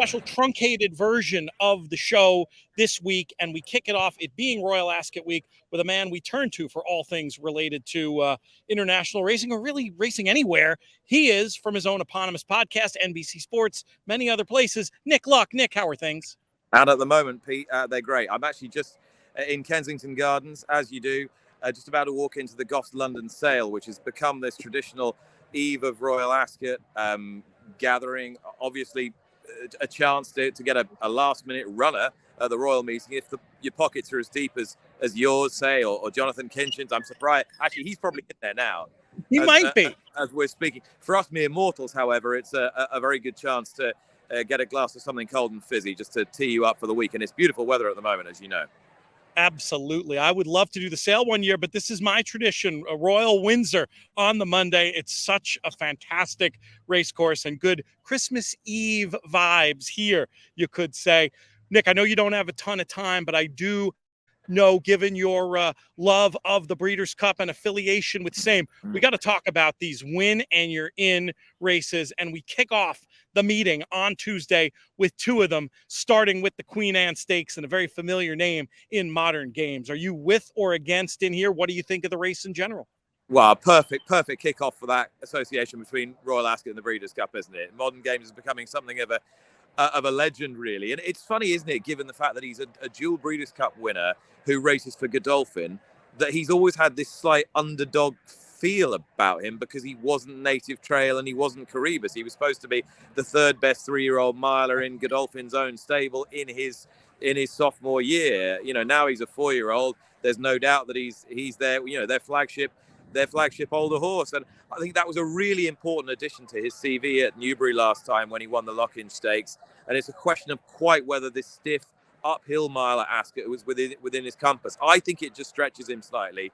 special truncated version of the show this week, and we kick it off, it being Royal Ascot Week, with a man we turn to for all things related to international racing, or really racing anywhere. He is, from his own eponymous podcast, NBC Sports, many other places, Nick Luck. Nick, how are things? And at the moment, Pete, they're great. I'm actually just in Kensington Gardens, as you do, just about to walk into the Goffs London Sale, which has become this traditional eve of Royal Ascot gathering. Obviously, a chance to get a last-minute runner at the Royal meeting if your pockets are as deep as yours, say, or Jonathan Kinchin's. I'm surprised. Actually, he's probably in there now. He might be. As we're speaking. For us mere mortals, however, it's a very good chance to get a glass of something cold and fizzy just to tee you up for the week. And it's beautiful weather at the moment, as you know. Absolutely. I would love to do the sale one year, but this is my tradition, a Royal Windsor on the Monday. It's such a fantastic race course and good Christmas Eve vibes here, you could say. Nick, I know you don't have a ton of time, but I do know, given your love of the Breeders' Cup and affiliation with same, we got to talk about these win and you're in races. And we kick off the meeting on Tuesday with two of them, starting with the Queen Anne Stakes, and a very familiar name in modern games. Are you with or against in here? What do you think of the race in general? Well, perfect kickoff for that association between Royal Ascot and the Breeders' Cup, isn't it? Modern games is becoming something of a legend, really. And it's funny, isn't it, given the fact that he's a dual Breeders' Cup winner who races for Godolphin, that he's always had this slight underdog feel about him because he wasn't Native Trail and he wasn't Caribus. He was supposed to be the third best 3-year-old miler in Godolphin's own stable in his sophomore year. You know, now he's a 4-year-old. There's no doubt that he's there, you know, their flagship older horse. And I think that was a really important addition to his CV at Newbury last time when he won the Lock-in Stakes. And it's a question of quite whether this stiff uphill mile at Ascot was within his compass. I think it just stretches him slightly.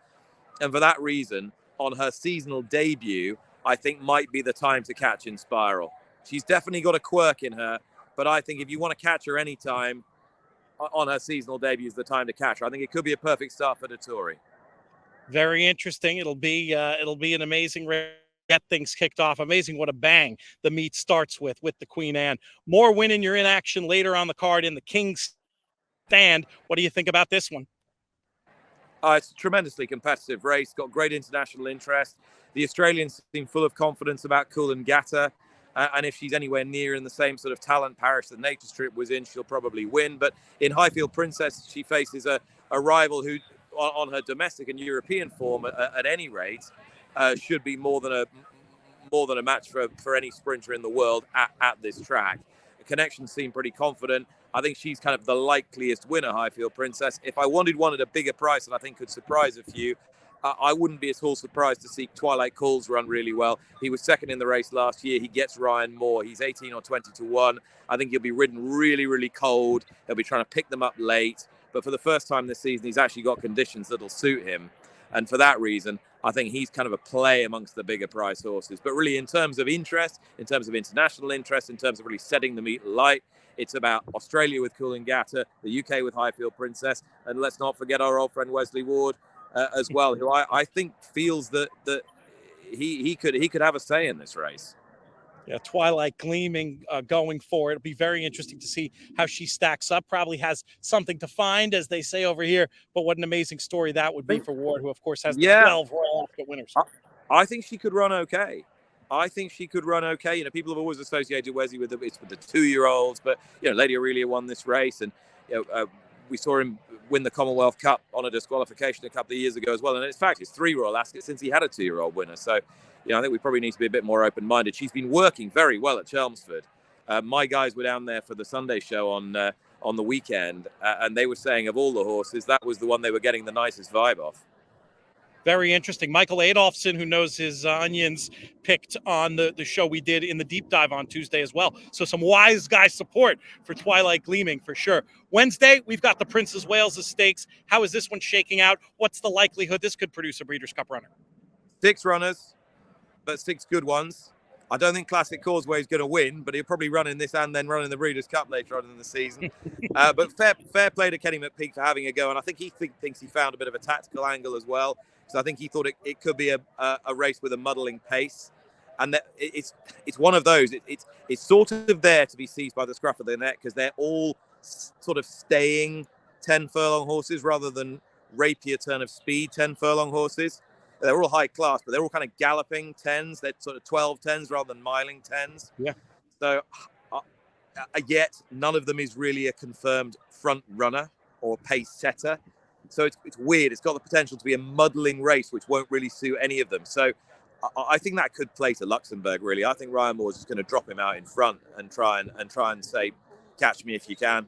And for that reason, on her seasonal debut, I think might be the time to catch Inspiral. She's definitely got a quirk in her, but I think if you want to catch her anytime on her seasonal debut is the time to catch her. I think it could be a perfect start for Dettori. Very interesting. It'll be an amazing race. Get things kicked off. Amazing what a bang the meet starts with the Queen Anne. More winning you're in action later on the card in the King's Stand. What do you think about this one? It's a tremendously competitive race, got great international interest. The Australians seem full of confidence about Coolangatta, and if she's anywhere near in the same sort of talent parish that Nature Strip was in, she'll probably win. But in Highfield Princess, she faces a rival who, on her domestic and European form, at any rate, should be more than a match for any sprinter in the world at this track. The connections seem pretty confident. I think she's kind of the likeliest winner, Highfield Princess. If I wanted one at a bigger price that I think could surprise a few, I wouldn't be at all surprised to see Twilight Gleam run really well. He was second in the race last year. He gets Ryan Moore. He's 18 or 20 to 1. I think he'll be ridden really, really cold. He'll be trying to pick them up late. But for the first time this season, he's actually got conditions that'll suit him. And for that reason, I think he's kind of a play amongst the bigger price horses. But really, in terms of interest, in terms of international interest, in terms of really setting the meet light, it's about Australia with Coolangatta, the UK with Highfield Princess, and let's not forget our old friend Wesley Ward as well, who I think feels that he could have a say in this race. Yeah, Twilight Gleaming going for it. It'll be very interesting to see how she stacks up. Probably has something to find, as they say over here. But what an amazing story that would be for Ward, who, of course, has the 12 Royal Ascot winners. I think she could run okay. You know, people have always associated Wesley with the 2-year-olds, but you know, Lady Aurelia won this race, and you know, we saw him win the Commonwealth Cup on a disqualification a couple of years ago as well. And in fact, it's 3 Royal Ascot since he had a 2-year-old winner. So, you know, I think we probably need to be a bit more open-minded. She's been working very well at Chelmsford. My guys were down there for the Sunday show on the weekend, and they were saying of all the horses, that was the one they were getting the nicest vibe off. Very interesting. Michael Adolphson, who knows his onions, picked on the show we did in the deep dive on Tuesday as well. So some wise guy support for Twilight Gleaming for sure. Wednesday, we've got the Princess Wales Stakes. How is this one shaking out? What's the likelihood this could produce a Breeders' Cup runner? 6 runners, but 6 good ones. I don't think Classic Causeway is going to win, but he'll probably run in this and then run in the Breeders' Cup later on in the season. But fair play to Kenny McPeak for having a go, and I think he thinks he found a bit of a tactical angle as well. So I think he thought it could be a race with a muddling pace. and it's one of those. It's sort of there to be seized by the scruff of the neck, because they're all sort of staying 10 furlong horses rather than rapier turn of speed 10 furlong horses. They're all high class, but they're all kind of galloping 10s. They're sort of 12 10s rather than miling 10s. Yeah. So yet none of them is really a confirmed front runner or pace setter. So it's weird. It's got the potential to be a muddling race, which won't really suit any of them. So I think that could play to Luxembourg, really. I think Ryan Moore's just going to drop him out in front and try and say, catch me if you can.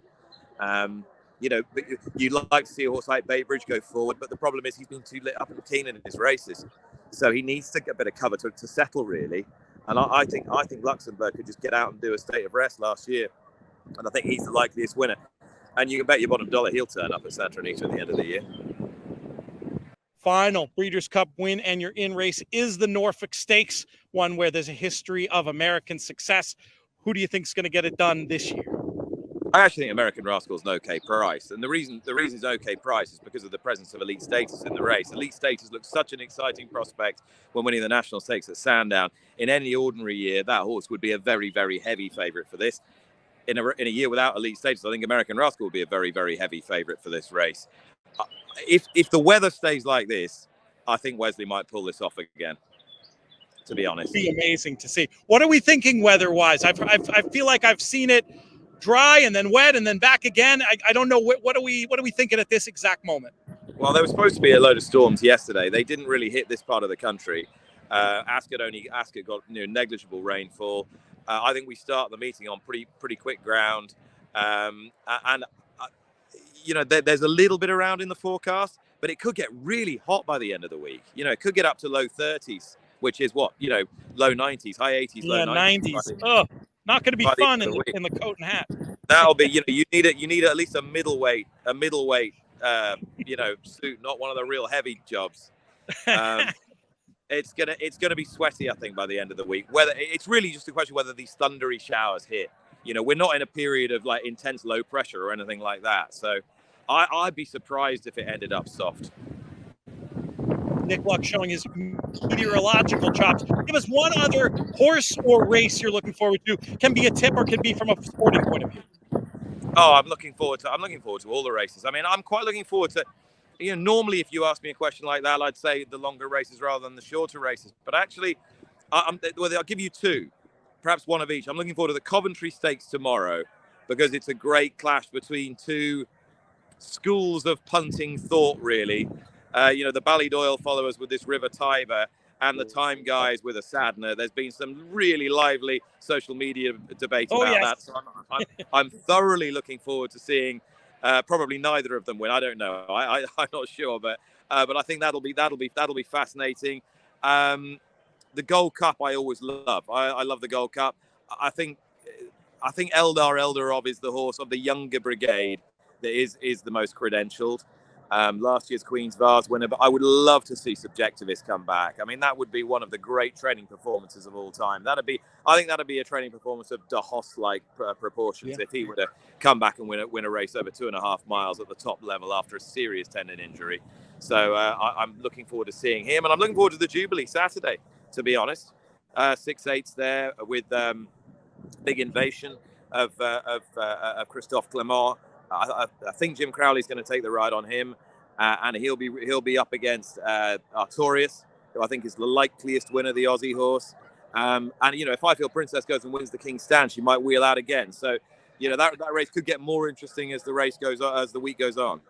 But you'd like to see a horse like Baybridge go forward, but the problem is he's been too lit up and keen in his races, so he needs to get a bit of cover to settle, really. And I think Luxembourg could just get out and do a state of rest last year, and I think he's the likeliest winner. And you can bet your bottom dollar he'll turn up at Santa Anita at the end of the year. Final Breeders' Cup win and your in race is the Norfolk Stakes, one where there's a history of American success. Who do you think is going to get it done this year? I actually think American Rascal's an okay price, and the reason it's okay price is because of the presence of Elite Status in the race. Elite Status looks such an exciting prospect when winning the National Stakes at Sandown. In any ordinary year, that horse would be a very, very heavy favourite for this. In a year without Elite Status, I think American Rascal will be a very, very heavy favourite for this race. If the weather stays like this, I think Wesley might pull this off again, to be honest. It'd be amazing to see. What are we thinking weather-wise? I feel like I've seen it dry and then wet and then back again. I don't know. What are we thinking at this exact moment? Well, there was supposed to be a load of storms yesterday. They didn't really hit this part of the country. Ascot got negligible rainfall. I think we start the meeting on pretty quick ground, there's a little bit around in the forecast, but it could get really hot by the end of the week. It could get up to low 30s, which is low 90s, high 80s, low 90s. Oh, not going to be fun in the coat and hat. That'll be, you need at least a middleweight, suit, not one of the real heavy jobs. It's gonna be sweaty, I think, by the end of the week. Whether it's really just a question whether these thundery showers hit. We're not in a period of like intense low pressure or anything like that. So I'd be surprised if it ended up soft. Nick Luck showing his meteorological chops. Give us one other horse or race you're looking forward to. Can be a tip or can be from a sporting point of view. Oh, I'm looking forward to all the races. I mean, I'm quite looking forward to. Normally, if you ask me a question like that, I'd say the longer races rather than the shorter races. But actually, I'll give you two, perhaps one of each. I'm looking forward to the Coventry Stakes tomorrow because it's a great clash between two schools of punting thought, really. The Ballydoyle followers with this River Tiber and the Time guys with a Sadner. There's been some really lively social media debate about that. So I'm thoroughly looking forward to seeing. Probably neither of them win. I don't know. I'm not sure, but I think that'll be fascinating. The Gold Cup I always love. I love the Gold Cup. I think Eldar Eldarov is the horse of the younger brigade that is the most credentialed. Last year's Queen's Vase winner, but I would love to see Subjectivist come back. I mean, that would be one of the great training performances of all time. I think that'd be a training performance of De Hoss-like proportions if he were to come back and win a race over 2.5 miles at the top level after a serious tendon injury. So I'm looking forward to seeing him, and I'm looking forward to the Jubilee Saturday, to be honest. 6/8s there with Big Invasion of Christophe Clement. I think Jim Crowley's going to take the ride on him, and he'll be up against Artorias, who I think is the likeliest winner, the Aussie horse. And if I Feel Princess goes and wins the King's Stand, she might wheel out again. So that race could get more interesting as the week goes on.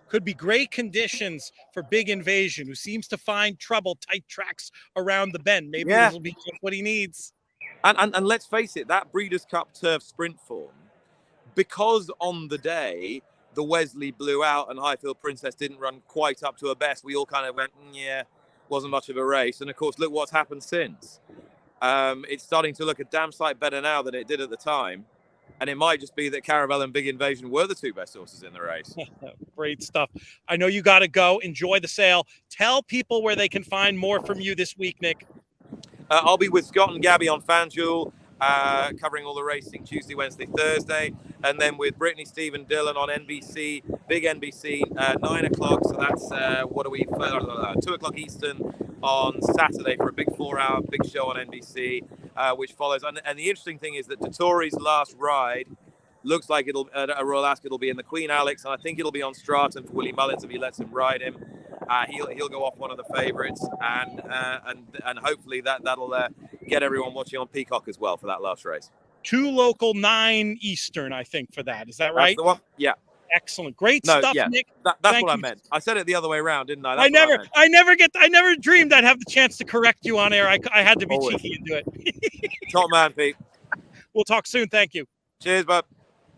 Could be great conditions for Big Invasion, who seems to find trouble, tight tracks around the bend. Maybe this will be just what he needs. And let's face it, that Breeders' Cup turf sprint form. Because on the day, the Wesley blew out and Highfield Princess didn't run quite up to her best, we all kind of went, wasn't much of a race. And, of course, look what's happened since. It's starting to look a damn sight better now than it did at the time. And it might just be that Caravel and Big Invasion were the two best horses in the race. Great stuff. I know you got to go. Enjoy the sale. Tell people where they can find more from you this week, Nick. I'll be with Scott and Gabby on FanDuel. Covering all the racing Tuesday, Wednesday, Thursday, and then with Brittany, Steve, and Dylan on NBC, big NBC, 9 o'clock. So that's 2 o'clock Eastern, on Saturday for a big 4-hour big show on NBC, which follows. And the interesting thing is that Dettori's last ride looks like it'll at a Royal Ascot, it'll be in the Queen Alex, and I think it'll be on Stratton for Willie Mullins if he lets him ride him. He'll go off one of the favourites, and hopefully that'll get everyone watching on Peacock as well for that last race. 2 local, 9 Eastern, I think, for that. Is that right? That's the one. Yeah. Excellent. Great stuff, yeah. Nick. That's what I meant. I said it the other way around, didn't I? I never dreamed I'd have the chance to correct you on air. I had to be cheeky and do it. Top man, Pete. We'll talk soon. Thank you. Cheers, bud.